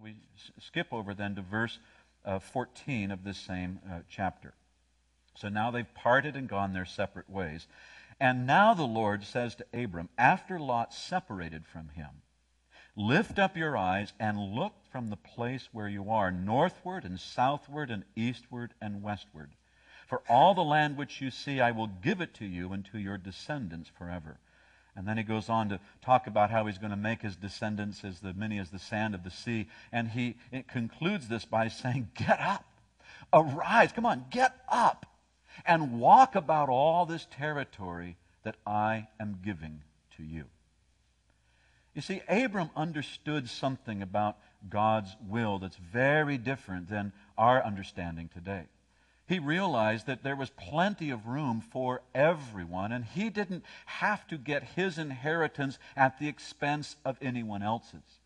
we skip over then to verse 14 of this same chapter. So now they've parted and gone their separate ways. And now the Lord says to Abram, after Lot separated from him, lift up your eyes and look from the place where you are, northward and southward and eastward and westward. For all the land which you see, I will give it to you and to your descendants forever. And then he goes on to talk about how he's going to make his descendants as many as the sand of the sea. And it concludes this by saying, get up, arise, come on, get up, and walk about all this territory that I am giving to you. You see, Abram understood something about God's will that's very different than our understanding today. He realized that there was plenty of room for everyone, and he didn't have to get his inheritance at the expense of anyone else's.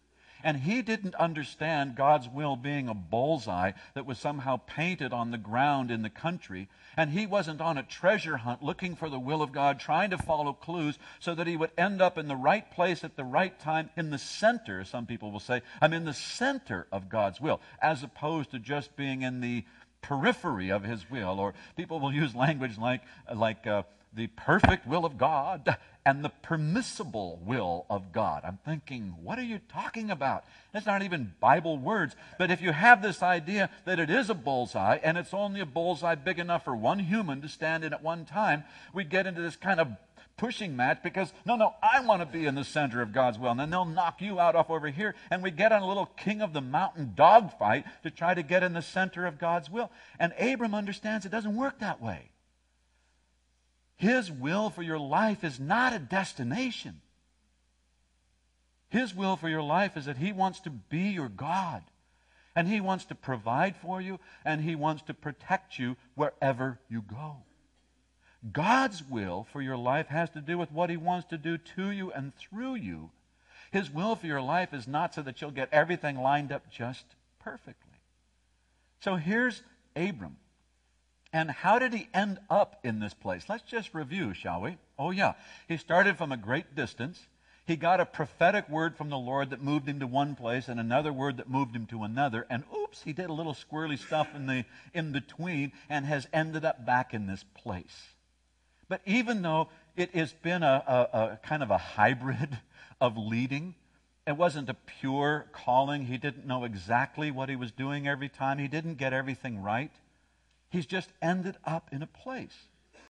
And he didn't understand God's will being a bullseye that was somehow painted on the ground in the country. And he wasn't on a treasure hunt looking for the will of God, trying to follow clues so that he would end up in the right place at the right time, in the center, some people will say. I'm in the center of God's will, as opposed to just being in the periphery of his will. Or people will use language like the perfect will of God and the permissible will of God. I'm thinking, what are you talking about? That's not even Bible words. But if you have this idea that it is a bullseye, and it's only a bullseye big enough for one human to stand in at one time, we get into this kind of pushing match because, no, I want to be in the center of God's will. And then they'll knock you out off over here, and we get on a little king of the mountain dogfight to try to get in the center of God's will. And Abram understands it doesn't work that way. His will for your life is not a destination. His will for your life is that He wants to be your God. And He wants to provide for you, and He wants to protect you wherever you go. God's will for your life has to do with what He wants to do to you and through you. His will for your life is not so that you'll get everything lined up just perfectly. So here's Abram. And how did he end up in this place? Let's just review, shall we? Oh, yeah. He started from a great distance. He got a prophetic word from the Lord that moved him to one place and another word that moved him to another. And oops, he did a little squirrely stuff in between and has ended up back in this place. But even though it has been a kind of a hybrid of leading, it wasn't a pure calling. He didn't know exactly what he was doing every time. He didn't get everything right. He's just ended up in a place.